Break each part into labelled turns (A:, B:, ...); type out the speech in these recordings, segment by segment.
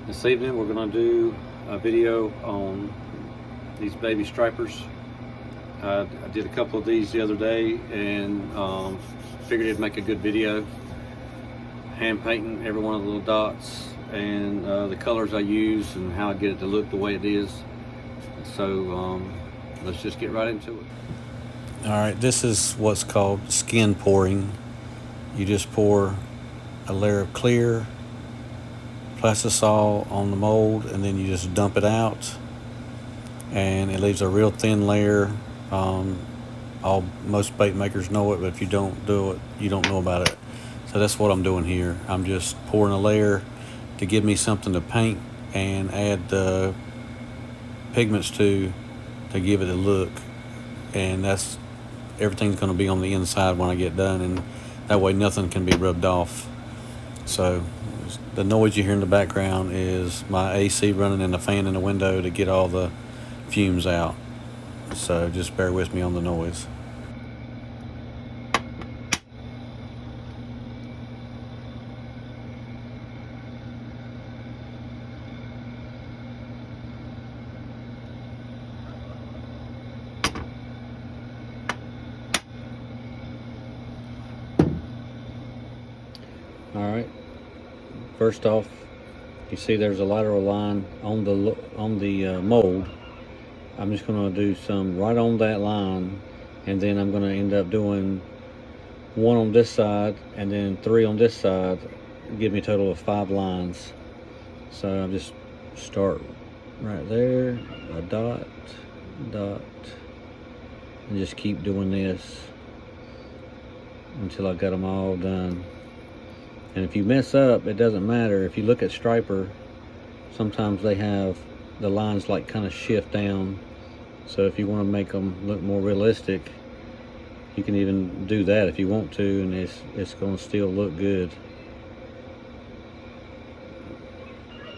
A: This evening we're going to do a video on these baby stripers. I did a couple of these the other day and figured it'd make a good video. Hand painting every one of the little dots and the colors I use and how I get it to look the way it is. So let's just get right into it. All right, this is what's called skin pouring. You just pour a layer of clear plastisol on the mold and then you just dump it out and it leaves a real thin layer. Most bait makers know it, but if you don't do it, you don't know about it. So that's what I'm doing here. I'm just pouring a layer to give me something to paint and add the pigments to give it a look, and that's everything's going to be on the inside when I get done, and that way nothing can be rubbed off. So the noise you hear in the background is my AC running and the fan in the window to get all the fumes out. So just bear with me on the noise. All right, first off, you see there's a lateral line on the mold. I'm just going to do some right on that line, and then I'm going to end up doing one on this side and then 3 on this side, give me a total of 5 lines. So I'll just start right there, a dot, and just keep doing this until I got them all done. And if you mess up, it doesn't matter. If you look at striper, sometimes they have the lines like kind of shift down. So if you want to make them look more realistic, you can even do that if you want to, and it's going to still look good.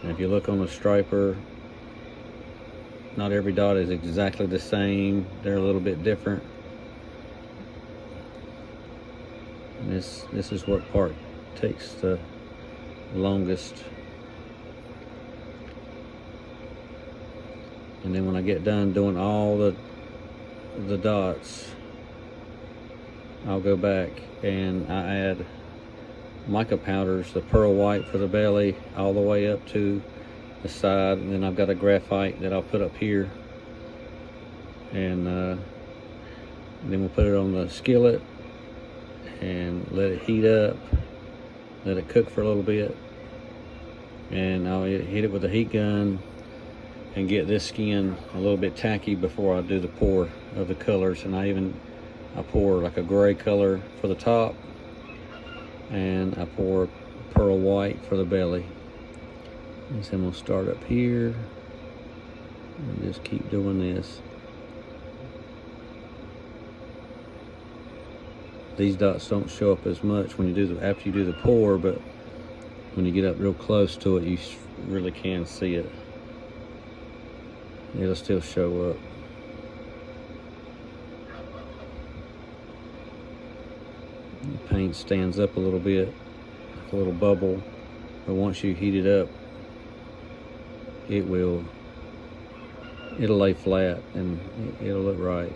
A: And if you look on a striper, not every dot is exactly the same. They're a little bit different. And this is what part takes the longest. And then when I get done doing all the dots, I'll go back and I add mica powders, the pearl white for the belly all the way up to the side, and then I've got a graphite that I'll put up here, and then we'll put it on the skillet and let it heat up, let it cook for a little bit, and I'll hit it with a heat gun and get this skin a little bit tacky before I do the pour of the colors. And I pour like a gray color for the top, and I pour pearl white for the belly. And so I'm gonna start up here and just keep doing this. These dots don't show up as much when you do after you do the pour, but when you get up real close to it, you really can see it. It'll still show up. The paint stands up a little bit, like a little bubble, but once you heat it up, it'll lay flat and it'll look right.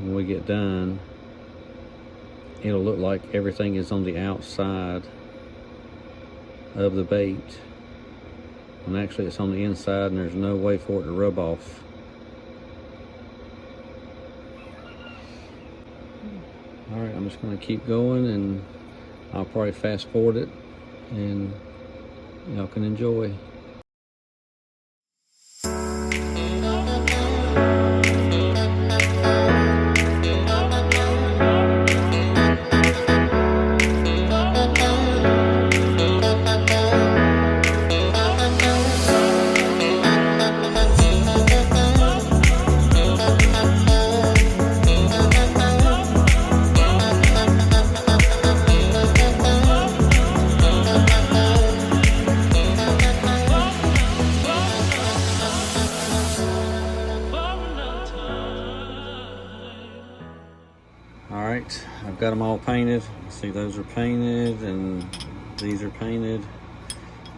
A: When we get done, it'll look like everything is on the outside of the bait, when actually it's on the inside and there's no way for it to rub off. All right, I'm just going to keep going, and I'll probably fast forward it and y'all can enjoy. I've got them all painted. See, those are painted, and These are painted.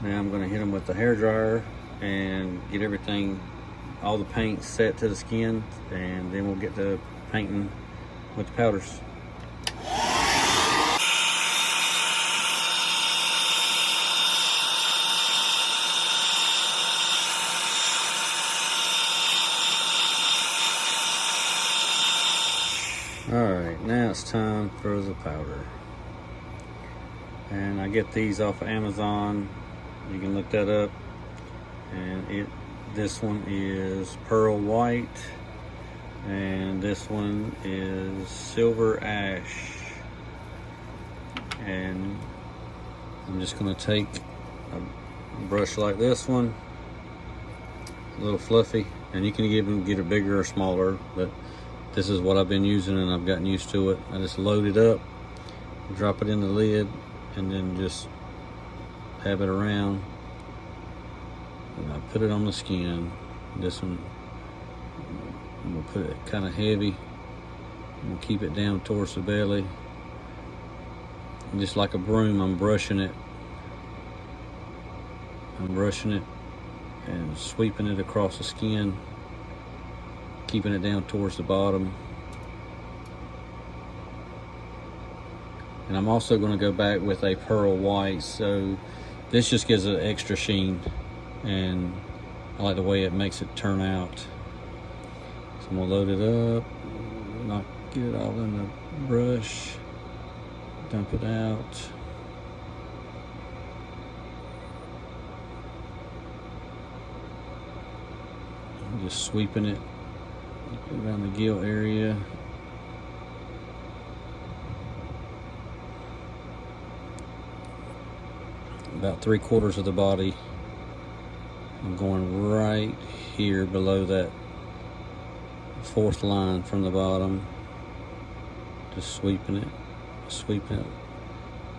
A: Now I'm going to hit them with the hair dryer and get everything, all the paint set to the skin, and then we'll get to painting with the powders. Alright, now it's time for the powder. And I get these off of Amazon. You can look that up. And this one is pearl white, and this one is silver ash. And I'm just going to take a brush like this one, a little fluffy, and you can even get it bigger or smaller, but this is what I've been using and I've gotten used to it. I just load it up, drop it in the lid, and then just have it around. And I put it on the skin. This one, I'm gonna put it kind of heavy. I'm gonna keep it down towards the belly. And just like a broom, I'm brushing it. I'm brushing it and sweeping it across the skin, keeping it down towards the bottom. And I'm also going to go back with a pearl white, so this just gives it extra sheen, and I like the way it makes it turn out. So I'm going to load it up, not get it all in the brush, dump it out. I'm just sweeping it around the gill area. About 3/4 of the body. I'm going right here below that 4th line from the bottom. Just sweeping it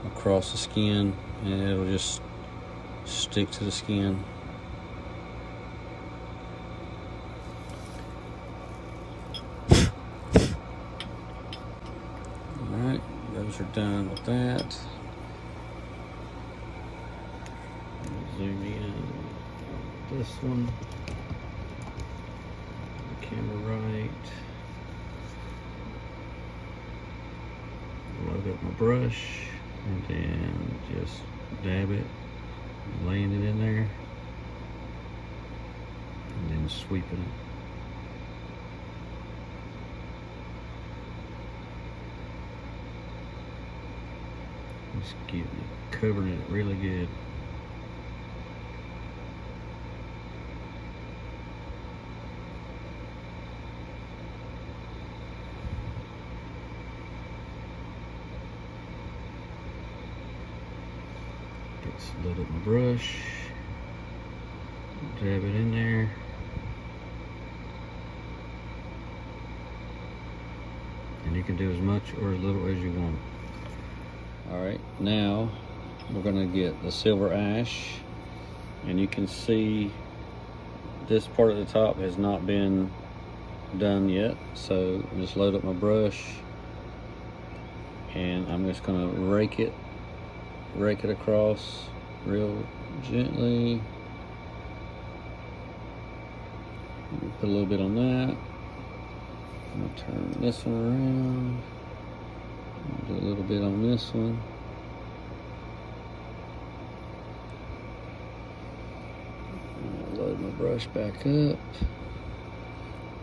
A: across the skin, and it'll just stick to the skin. Alright, those are done with that. Zoom in this one. Camera right. Load up my brush and then just dab it, laying it in there, and then sweeping it. Just covering it really good. Just load up my brush, dab it in there. And you can do as much or as little as you want. Alright, now we're going to get the silver ash, and you can see this part at the top has not been done yet, so just load up my brush and I'm just going to rake it across real gently. Put a little bit on that. I'm going to turn this one around. Do a little bit on this one. Load my brush back up.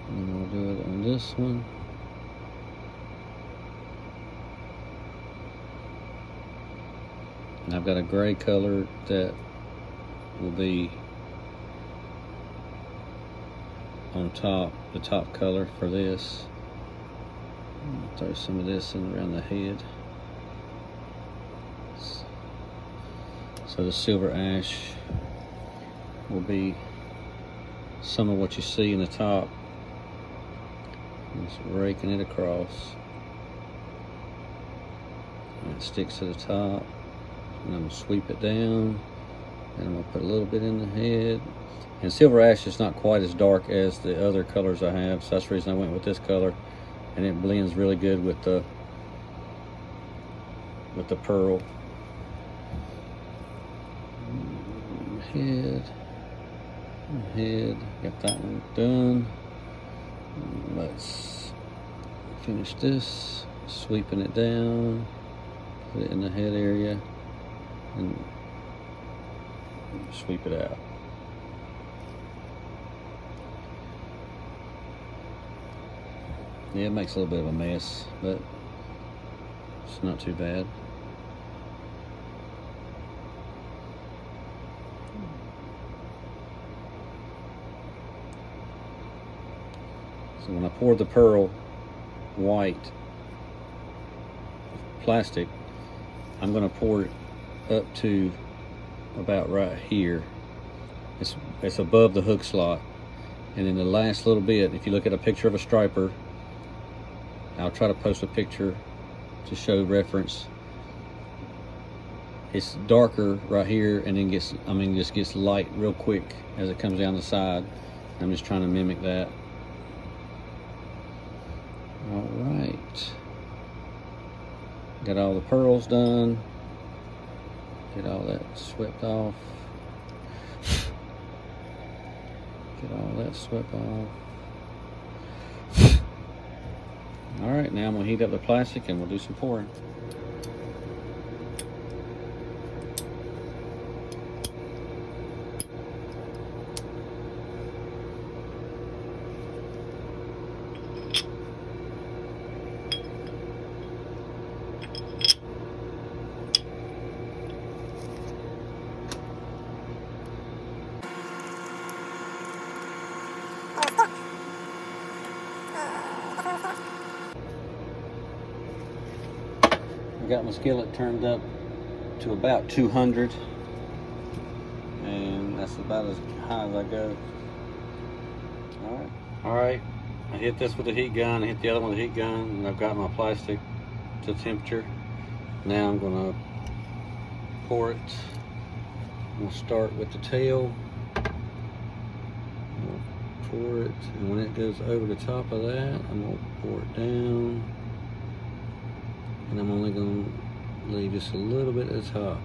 A: And then we'll do it on this one. And I've got a gray color that will be on top, the top color for this. Throw some of this in around the head. So the silver ash will be some of what you see in the top. Just raking it across. And it sticks to the top. And I'm going to sweep it down. And I'm going to put a little bit in the head. And silver ash is not quite as dark as the other colors I have, so that's the reason I went with this color. And it blends really good with the pearl. head, got that one done. Let's finish this, sweeping it down, put it in the head area, and sweep it out. Yeah, it makes a little bit of a mess, but it's not too bad. So when I pour the pearl white plastic, I'm going to pour it up to about right here. It's above the hook slot, and in the last little bit, if you look at a picture of a striper, I'll try to post a picture to show reference. It's darker right here, and then just gets light real quick as it comes down the side. I'm just trying to mimic that. All right, got all the pearls done. Get all that swept off. Get all that swept off. All right, now I'm gonna heat up the plastic and we'll do some pouring. I got my skillet turned up to about 200, and that's about as high as I go. All right. I hit this with the heat gun, I hit the other one with the heat gun, and I've got my plastic to temperature. Now I'm gonna pour it. I'm gonna start with the tail. I'm gonna pour it, and when it goes over the top of that, I'm gonna pour it down. And I'm only going to leave just a little bit at the top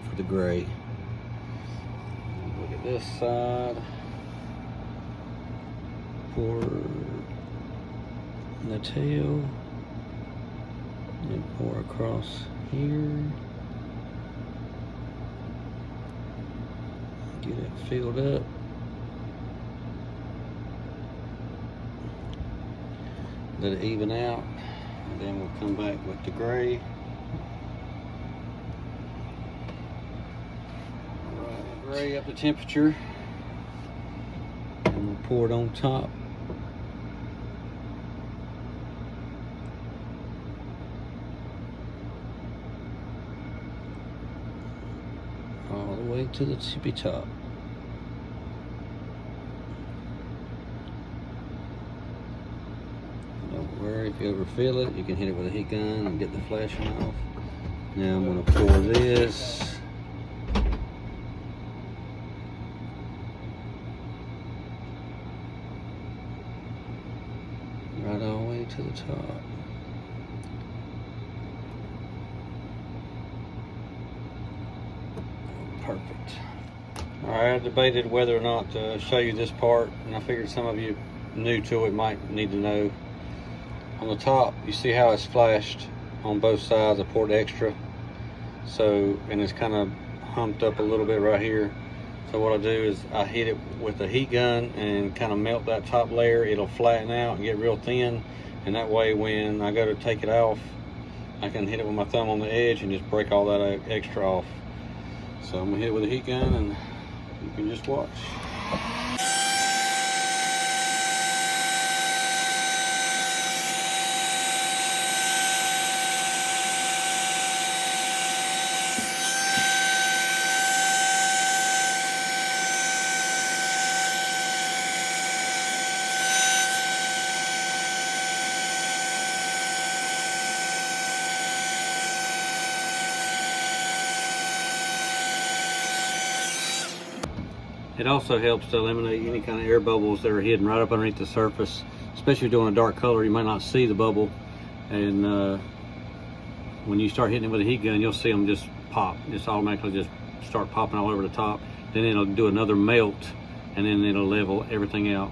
A: for the gray. Look at this side. Pour the tail. And pour across here. Get it filled up. Let it even out. And then we'll come back with the gray. Gray up the temperature. And we'll pour it on top. All the way to the tippy top. If you overfill it, you can hit it with a heat gun and get the flashing off. Now I'm going to pour this. Right all the way to the top. Perfect. Alright, I debated whether or not to show you this part, and I figured some of you new to it might need to know. On the top, you see how it's flashed on both sides. I poured extra, so, and it's kind of humped up a little bit right here. So what I do is I hit it with a heat gun and kind of melt that top layer. It'll flatten out and get real thin, and that way when I go to take it off, I can hit it with my thumb on the edge and just break all that extra off. So I'm gonna hit it with a heat gun and you can just watch. It also helps to eliminate any kind of air bubbles that are hidden right up underneath the surface. Especially if you're doing a dark color, you might not see the bubble. And when you start hitting it with a heat gun, you'll see them just pop. Just automatically just start popping all over the top. then it'll do another melt, and then it'll level everything out.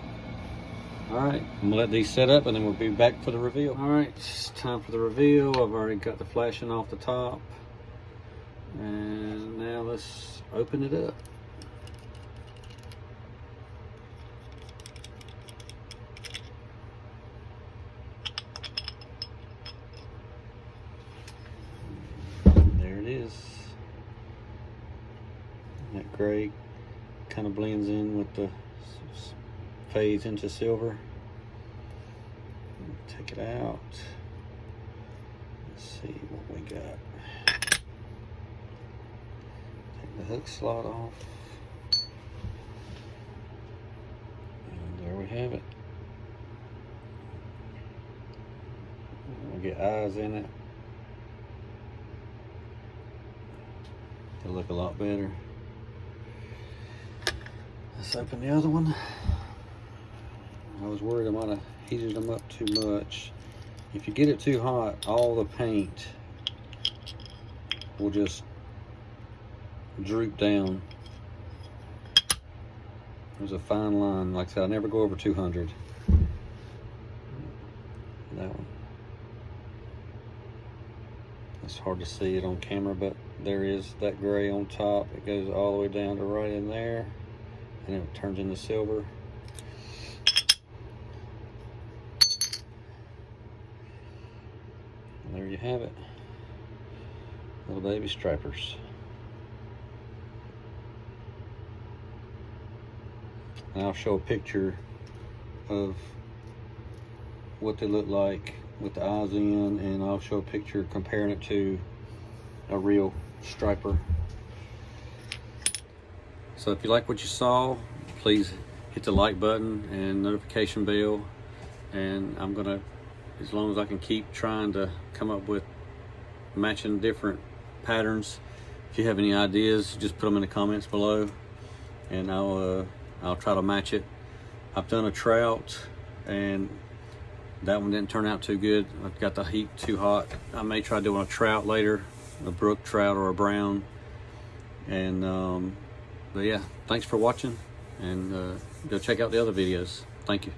A: All right, I'm gonna let these set up and then we'll be back for the reveal. All right, it's time for the reveal. I've already got the flashing off the top. And now let's open it up. There it is. That gray kind of blends in with the fades into silver. Take it out. Let's see what we got. Take the hook slot off. And there we have it. We'll get eyes in it. It'll look a lot better. Let's open the other one. I was worried I might have heated them up too much. If you get it too hot, all the paint will just droop down. There's a fine line. Like I said, I never go over 200. That one. It's hard to see it on camera, but there is that gray on top. It goes all the way down to right in there, and it turns into silver. And there you have it. Little baby stripers. And I'll show a picture of what they look like with the eyes in, and I'll show a picture comparing it to a real striper. So if you like what you saw, please hit the like button and notification bell, and I'm gonna, as long as I can, keep trying to come up with matching different patterns. If you have any ideas, just put them in the comments below, and I'll try to match it. I've done a trout, and that one didn't turn out too good. I've got the heat too hot. I may try doing a trout later, a brook trout or a brown. And but yeah, thanks for watching, and go check out the other videos. Thank you.